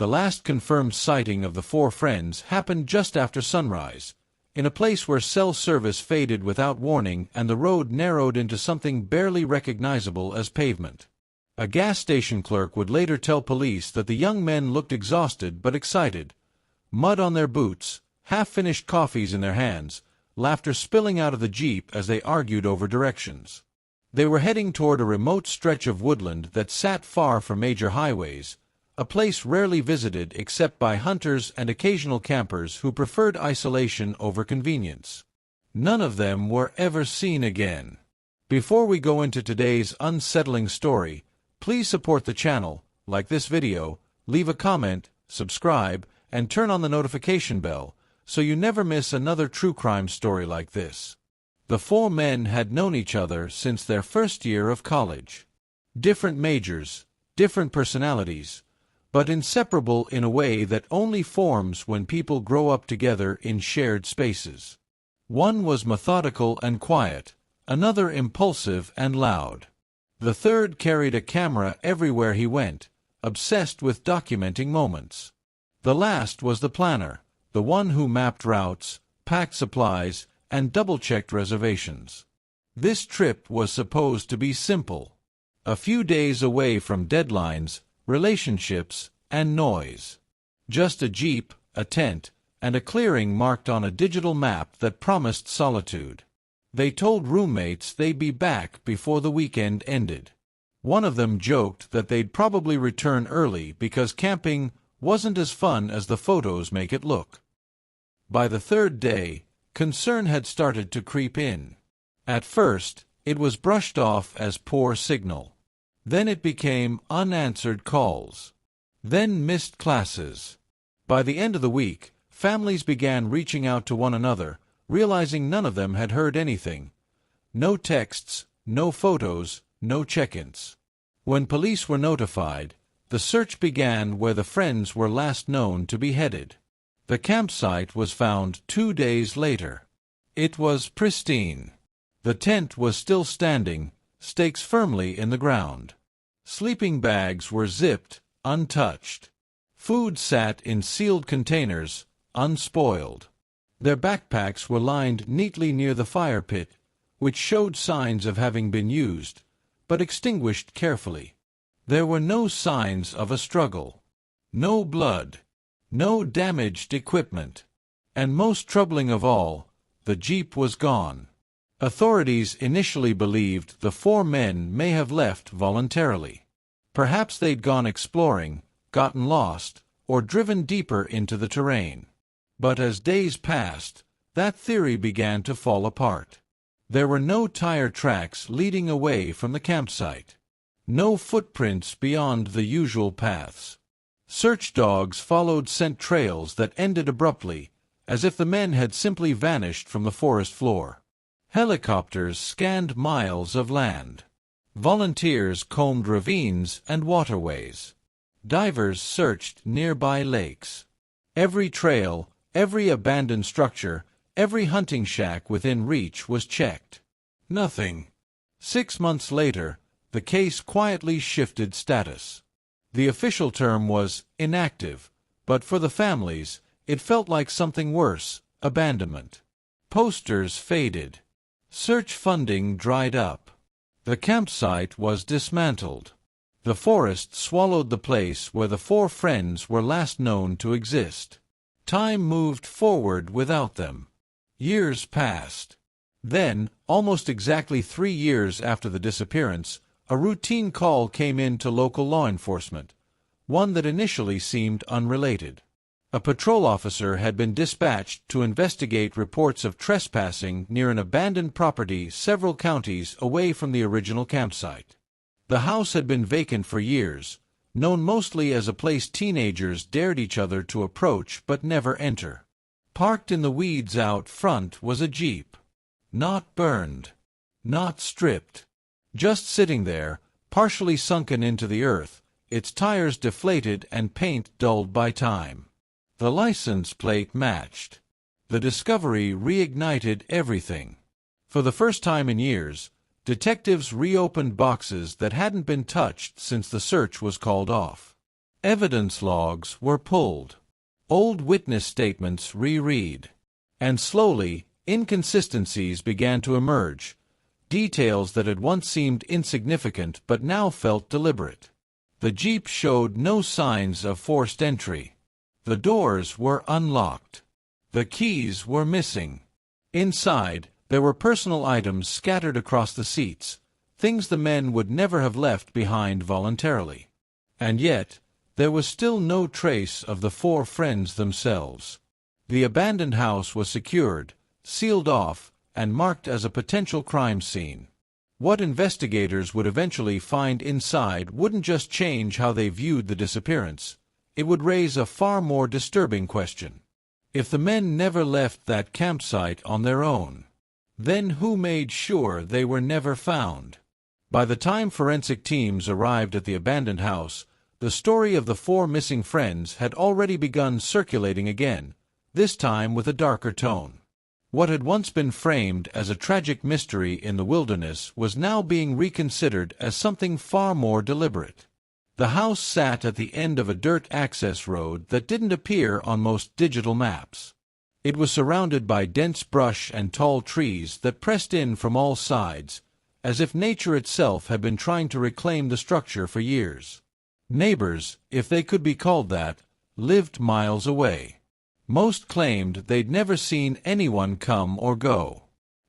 The last confirmed sighting of the four friends happened just after sunrise, in a place where cell service faded without warning and the road narrowed into something barely recognizable as pavement. A gas station clerk would later tell police that the young men looked exhausted but excited, mud on their boots, half-finished coffees in their hands, laughter spilling out of the Jeep as they argued over directions. They were heading toward a remote stretch of woodland that sat far from major highways, a place rarely visited except by hunters and occasional campers who preferred isolation over convenience. None of them were ever seen again. Before we go into today's unsettling story, please support the channel, like this video, leave a comment, subscribe, and turn on the notification bell so you never miss another true crime story like this. The four men had known each other since their first year of college. Different majors, different personalities, but inseparable in a way that only forms when people grow up together in shared spaces. One was methodical and quiet, another impulsive and loud. The third carried a camera everywhere he went, obsessed with documenting moments. The last was the planner, the one who mapped routes, packed supplies, and double-checked reservations. This trip was supposed to be simple. A few days away from deadlines, relationships, and noise. Just a Jeep, a tent, and a clearing marked on a digital map that promised solitude. They told roommates they'd be back before the weekend ended. One of them joked that they'd probably return early because camping wasn't as fun as the photos make it look. By the third day, concern had started to creep in. At first, it was brushed off as poor signal. Then it became unanswered calls. Then missed classes. By the end of the week, families began reaching out to one another, realizing none of them had heard anything. No texts, no photos, no check-ins. When police were notified, the search began where the friends were last known to be headed. The campsite was found 2 days later. It was pristine. The tent was still standing, stakes firmly in the ground. Sleeping bags were zipped, untouched. Food sat in sealed containers, unspoiled. Their backpacks were lined neatly near the fire pit, which showed signs of having been used, but extinguished carefully. There were no signs of a struggle. No blood. No damaged equipment. And most troubling of all, the Jeep was gone. Authorities initially believed the four men may have left voluntarily. Perhaps they'd gone exploring, gotten lost, or driven deeper into the terrain. But as days passed, that theory began to fall apart. There were no tire tracks leading away from the campsite. No footprints beyond the usual paths. Search dogs followed scent trails that ended abruptly, as if the men had simply vanished from the forest floor. Helicopters scanned miles of land. Volunteers combed ravines and waterways. Divers searched nearby lakes. Every trail, every abandoned structure, every hunting shack within reach was checked. Nothing. 6 months later, the case quietly shifted status. The official term was inactive, but for the families, it felt like something worse, abandonment. Posters faded. Search funding dried up. The campsite was dismantled. The forest swallowed the place where the four friends were last known to exist. Time moved forward without them. Years passed. Then, almost exactly 3 years after the disappearance, a routine call came in to local law enforcement, one that initially seemed unrelated. A patrol officer had been dispatched to investigate reports of trespassing near an abandoned property several counties away from the original campsite. The house had been vacant for years, known mostly as a place teenagers dared each other to approach but never enter. Parked in the weeds out front was a Jeep. Not burned. Not stripped. Just sitting there, partially sunken into the earth, its tires deflated and paint dulled by time. The license plate matched. The discovery reignited everything. For the first time in years, detectives reopened boxes that hadn't been touched since the search was called off. Evidence logs were pulled. Old witness statements reread. And slowly, inconsistencies began to emerge. Details that had once seemed insignificant but now felt deliberate. The Jeep showed no signs of forced entry. The doors were unlocked. The keys were missing. Inside, there were personal items scattered across the seats, things the men would never have left behind voluntarily. And yet, there was still no trace of the four friends themselves. The abandoned house was secured, sealed off, and marked as a potential crime scene. What investigators would eventually find inside wouldn't just change how they viewed the disappearance. It would raise a far more disturbing question. If the men never left that campsite on their own, then who made sure they were never found? By the time forensic teams arrived at the abandoned house, the story of the four missing friends had already begun circulating again, this time with a darker tone. What had once been framed as a tragic mystery in the wilderness was now being reconsidered as something far more deliberate. The house sat at the end of a dirt access road that didn't appear on most digital maps. It was surrounded by dense brush and tall trees that pressed in from all sides, as if nature itself had been trying to reclaim the structure for years. Neighbors, if they could be called that, lived miles away. Most claimed they'd never seen anyone come or go.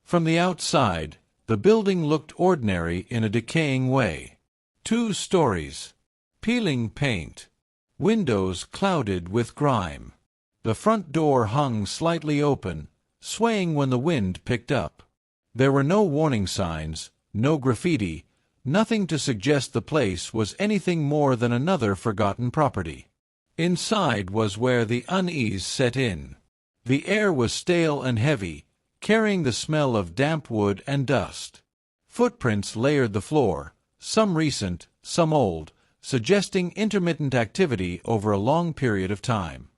From the outside, the building looked ordinary in a decaying way. 2 stories. Peeling paint. Windows clouded with grime. The front door hung slightly open, swaying when the wind picked up. There were no warning signs, no graffiti, nothing to suggest the place was anything more than another forgotten property. Inside was where the unease set in. The air was stale and heavy, carrying the smell of damp wood and dust. Footprints layered the floor, some recent, some old, suggesting intermittent activity over a long period of time.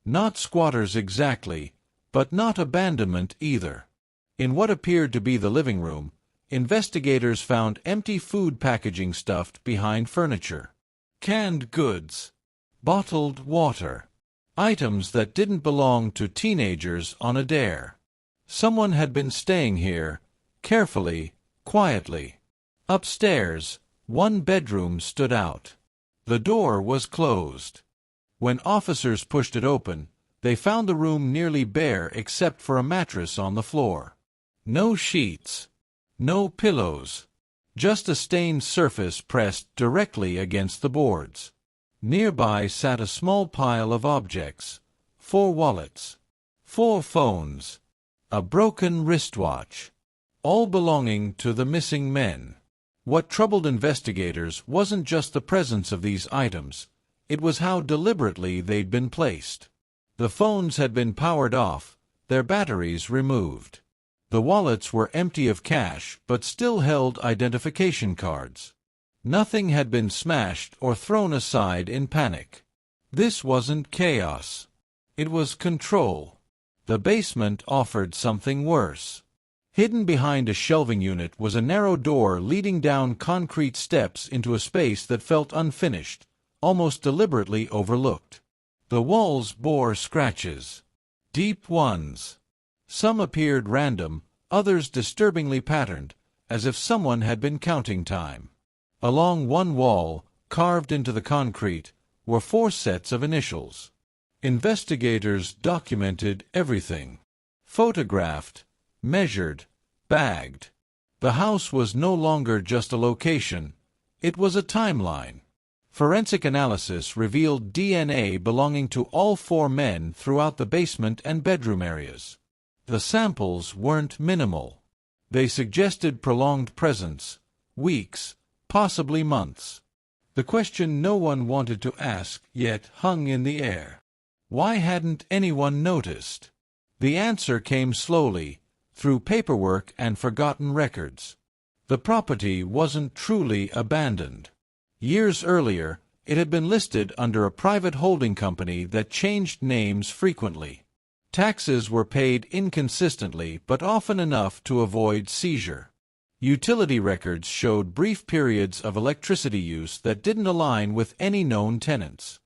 Not squatters exactly, but not abandonment either. In what appeared to be the living room, investigators found empty food packaging stuffed behind furniture. Canned goods. Bottled water. Items that didn't belong to teenagers on a dare. Someone had been staying here, carefully, quietly. Upstairs, one bedroom stood out. The door was closed. When officers pushed it open, they found the room nearly bare except for a mattress on the floor. No sheets. No pillows. Just a stained surface pressed directly against the boards. Nearby sat a small pile of objects. 4 wallets. 4 phones. A broken wristwatch. All belonging to the missing men. What troubled investigators wasn't just the presence of these items, it was how deliberately they'd been placed. The phones had been powered off, their batteries removed. The wallets were empty of cash but still held identification cards. Nothing had been smashed or thrown aside in panic. This wasn't chaos. It was control. The basement offered something worse. Hidden behind a shelving unit was a narrow door leading down concrete steps into a space that felt unfinished, almost deliberately overlooked. The walls bore scratches. Deep ones. Some appeared random, others disturbingly patterned, as if someone had been counting time. Along one wall, carved into the concrete, were 4 sets of initials. Investigators documented everything. Photographed, measured, bagged. The house was no longer just a location, it was a timeline. Forensic analysis revealed DNA belonging to all 4 men throughout the basement and bedroom areas. The samples weren't minimal. They suggested prolonged presence, weeks, possibly months. The question no one wanted to ask yet hung in the air. Why hadn't anyone noticed? The answer came slowly, through paperwork and forgotten records. The property wasn't truly abandoned. Years earlier, it had been listed under a private holding company that changed names frequently. Taxes were paid inconsistently but often enough to avoid seizure. Utility records showed brief periods of electricity use that didn't align with any known tenants.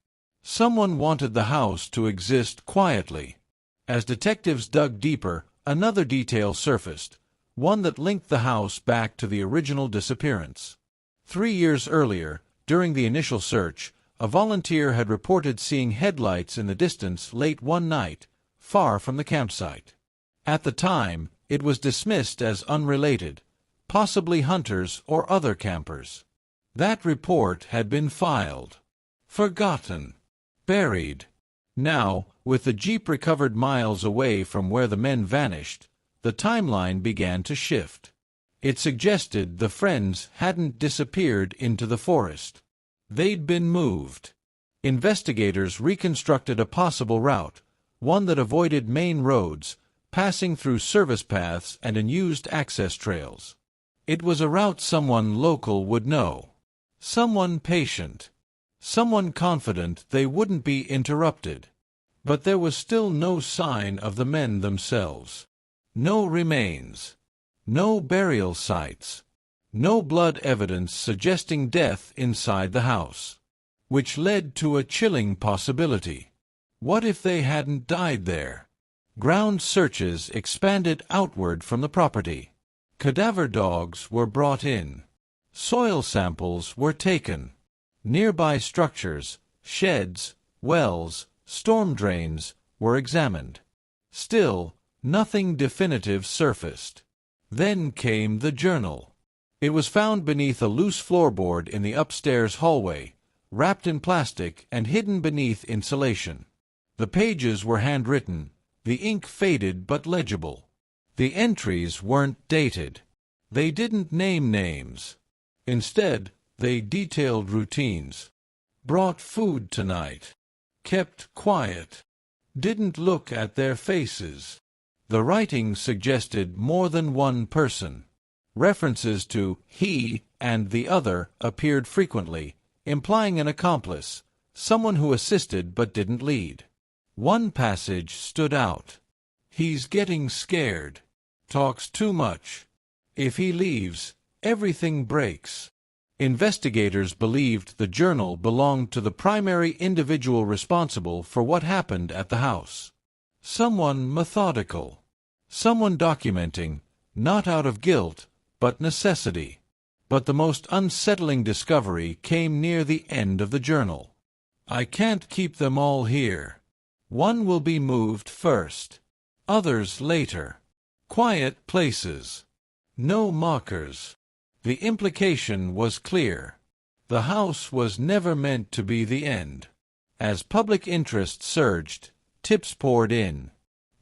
Someone wanted the house to exist quietly. As detectives dug deeper, another detail surfaced, one that linked the house back to the original disappearance. 3 years earlier, during the initial search, a volunteer had reported seeing headlights in the distance late one night, far from the campsite. At the time, it was dismissed as unrelated, possibly hunters or other campers. That report had been filed. Forgotten. Buried. Now, with the Jeep recovered miles away from where the men vanished, the timeline began to shift. It suggested the friends hadn't disappeared into the forest. They'd been moved. Investigators reconstructed a possible route, one that avoided main roads, passing through service paths and unused access trails. It was a route someone local would know. Someone patient. Someone confident they wouldn't be interrupted. But there was still no sign of the men themselves. No remains. No burial sites. No blood evidence suggesting death inside the house. Which led to a chilling possibility. What if they hadn't died there? Ground searches expanded outward from the property. Cadaver dogs were brought in. Soil samples were taken. Nearby structures, sheds, wells, storm drains, were examined. Still, nothing definitive surfaced. Then came the journal. It was found beneath a loose floorboard in the upstairs hallway, wrapped in plastic and hidden beneath insulation. The pages were handwritten, the ink faded but legible. The entries weren't dated. They didn't name names. Instead, they detailed routines. Brought food tonight. Kept quiet. Didn't look at their faces. The writing suggested more than one person. References to he and the other appeared frequently, implying an accomplice, someone who assisted but didn't lead. One passage stood out. He's getting scared. Talks too much. If he leaves, everything breaks. Investigators believed the journal belonged to the primary individual responsible for what happened at the house. Someone methodical. Someone documenting, not out of guilt, but necessity. But the most unsettling discovery came near the end of the journal. I can't keep them all here. One will be moved first. Others later. Quiet places. No mockers. The implication was clear. The house was never meant to be the end. As public interest surged, tips poured in.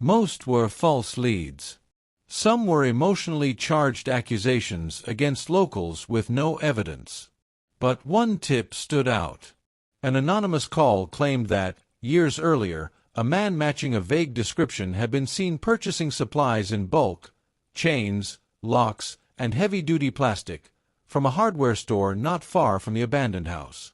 Most were false leads. Some were emotionally charged accusations against locals with no evidence. But one tip stood out. An anonymous call claimed that, years earlier, a man matching a vague description had been seen purchasing supplies in bulk, chains, locks, and heavy-duty plastic, from a hardware store not far from the abandoned house.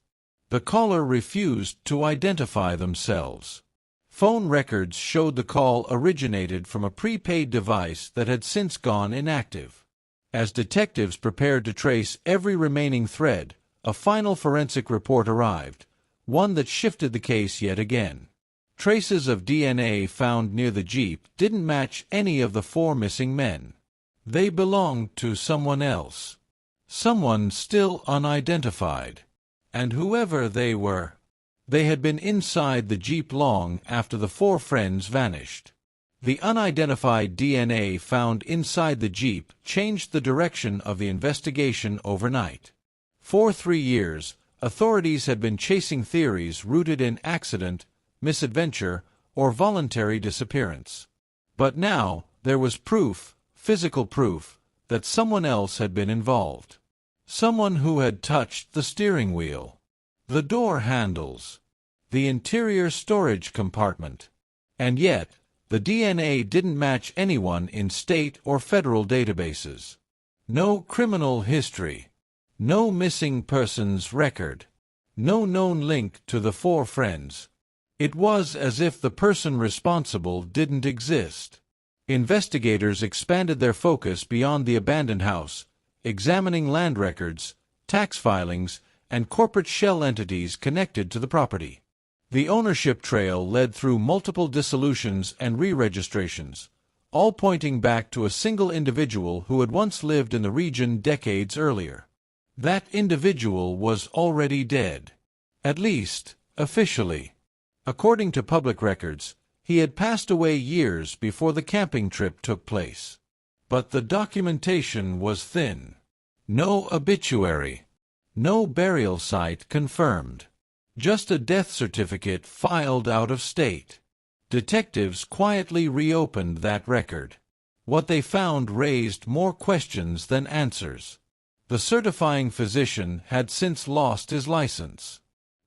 The caller refused to identify themselves. Phone records showed the call originated from a prepaid device that had since gone inactive. As detectives prepared to trace every remaining thread, a final forensic report arrived, one that shifted the case yet again. Traces of DNA found near the Jeep didn't match any of the 4 missing men. They belonged to someone else. Someone still unidentified. And whoever they were, they had been inside the Jeep long after the 4 friends vanished. The unidentified DNA found inside the Jeep changed the direction of the investigation overnight. For 3 years, authorities had been chasing theories rooted in accident, misadventure, or voluntary disappearance. But now, there was proof, physical proof, that someone else had been involved. Someone who had touched the steering wheel, the door handles, the interior storage compartment. And yet, the DNA didn't match anyone in state or federal databases. No criminal history. No missing persons record. No known link to the 4 friends. It was as if the person responsible didn't exist. Investigators expanded their focus beyond the abandoned house, examining land records, tax filings, and corporate shell entities connected to the property. The ownership trail led through multiple dissolutions and re-registrations, all pointing back to a single individual who had once lived in the region decades earlier. That individual was already dead. At least, officially. According to public records, he had passed away years before the camping trip took place. But the documentation was thin. No obituary. No burial site confirmed. Just a death certificate filed out of state. Detectives quietly reopened that record. What they found raised more questions than answers. The certifying physician had since lost his license.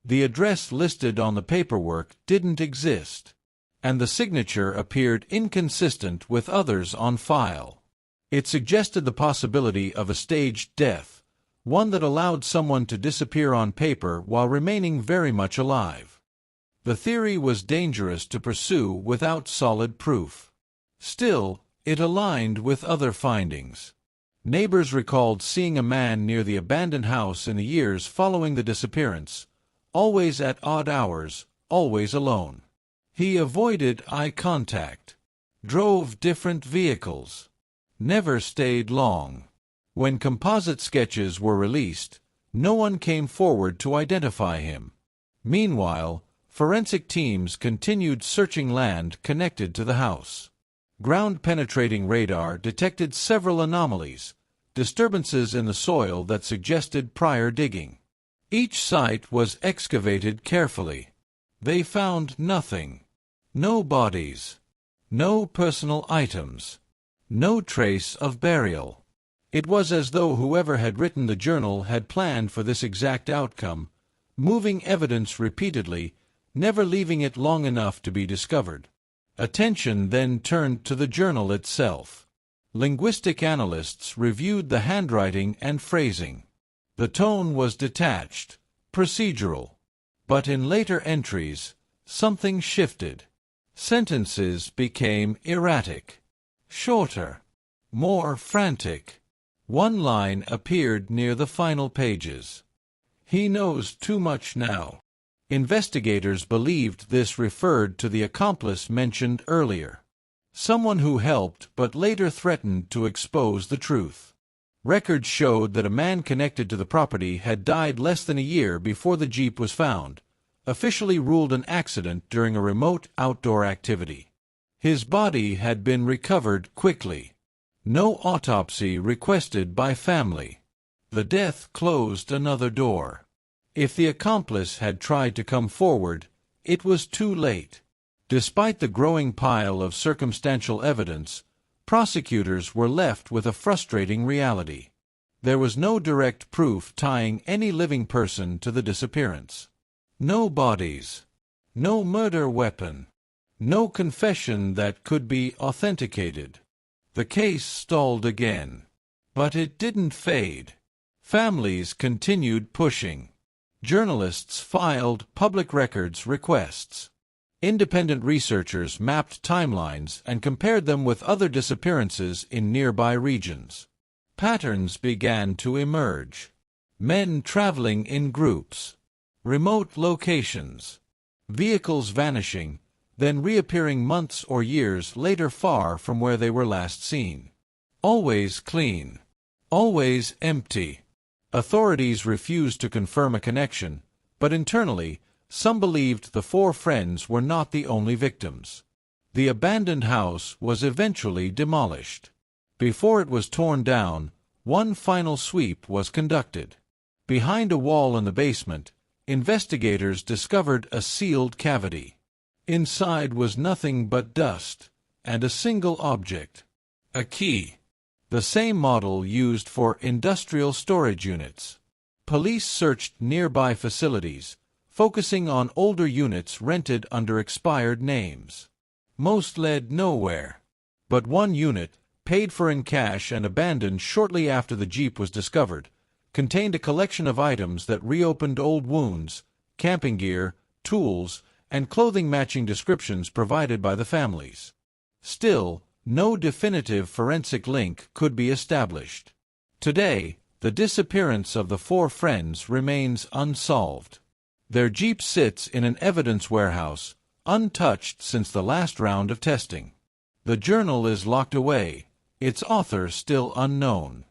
The address listed on the paperwork didn't exist, and the signature appeared inconsistent with others on file. It suggested the possibility of a staged death, one that allowed someone to disappear on paper while remaining very much alive. The theory was dangerous to pursue without solid proof. Still, it aligned with other findings. Neighbors recalled seeing a man near the abandoned house in the years following the disappearance, always at odd hours, always alone. He avoided eye contact, drove different vehicles, never stayed long. When composite sketches were released, no one came forward to identify him. Meanwhile, forensic teams continued searching land connected to the house. Ground-penetrating radar detected several anomalies, disturbances in the soil that suggested prior digging. Each site was excavated carefully. They found nothing. No bodies. No personal items. No trace of burial. It was as though whoever had written the journal had planned for this exact outcome, moving evidence repeatedly, never leaving it long enough to be discovered. Attention then turned to the journal itself. Linguistic analysts reviewed the handwriting and phrasing. The tone was detached, procedural. But in later entries, something shifted. Sentences became erratic, shorter, more frantic. One line appeared near the final pages. "He knows too much now." Investigators believed this referred to the accomplice mentioned earlier. Someone who helped but later threatened to expose the truth. Records showed that a man connected to the property had died less than a year before the Jeep was found, officially ruled an accident during a remote outdoor activity. His body had been recovered quickly. No autopsy requested by family. The death closed another door. If the accomplice had tried to come forward, it was too late. Despite the growing pile of circumstantial evidence, prosecutors were left with a frustrating reality. There was no direct proof tying any living person to the disappearance. No bodies. No murder weapon. No confession that could be authenticated. The case stalled again. But it didn't fade. Families continued pushing. Journalists filed public records requests. Independent researchers mapped timelines and compared them with other disappearances in nearby regions. Patterns began to emerge. Men traveling in groups. Remote locations. Vehicles vanishing, then reappearing months or years later far from where they were last seen. Always clean. Always empty. Authorities refused to confirm a connection, but internally, some believed the four friends were not the only victims. The abandoned house was eventually demolished. Before it was torn down, one final sweep was conducted. Behind a wall in the basement, investigators discovered a sealed cavity. Inside was nothing but dust, and a single object. A key. The same model used for industrial storage units. Police searched nearby facilities, focusing on older units rented under expired names. Most led nowhere. But one unit, paid for in cash and abandoned shortly after the Jeep was discovered, contained a collection of items that reopened old wounds, camping gear, tools, and clothing matching descriptions provided by the families. Still, no definitive forensic link could be established. Today, the disappearance of the four friends remains unsolved. Their Jeep sits in an evidence warehouse, untouched since the last round of testing. The journal is locked away, its author still unknown.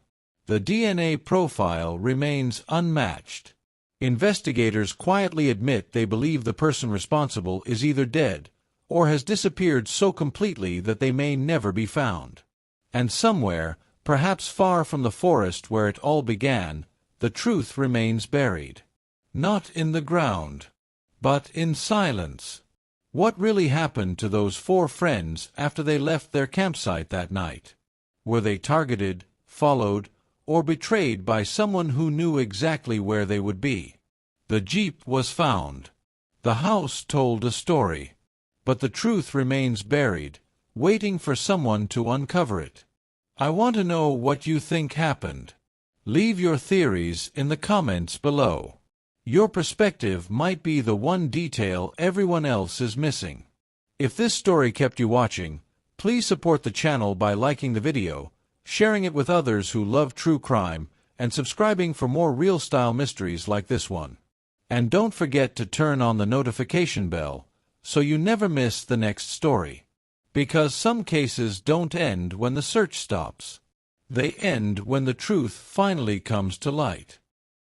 The DNA profile remains unmatched. Investigators quietly admit they believe the person responsible is either dead or has disappeared so completely that they may never be found. And somewhere, perhaps far from the forest where it all began, the truth remains buried. Not in the ground, but in silence. What really happened to those four friends after they left their campsite that night? Were they targeted, followed, or betrayed by someone who knew exactly where they would be? The Jeep was found. The house told a story. But the truth remains buried, waiting for someone to uncover it. I want to know what you think happened. Leave your theories in the comments below. Your perspective might be the one detail everyone else is missing. If this story kept you watching, please support the channel by liking the video, sharing it with others who love true crime, and subscribing for more real-style mysteries like this one. And don't forget to turn on the notification bell, so you never miss the next story. Because some cases don't end when the search stops. They end when the truth finally comes to light.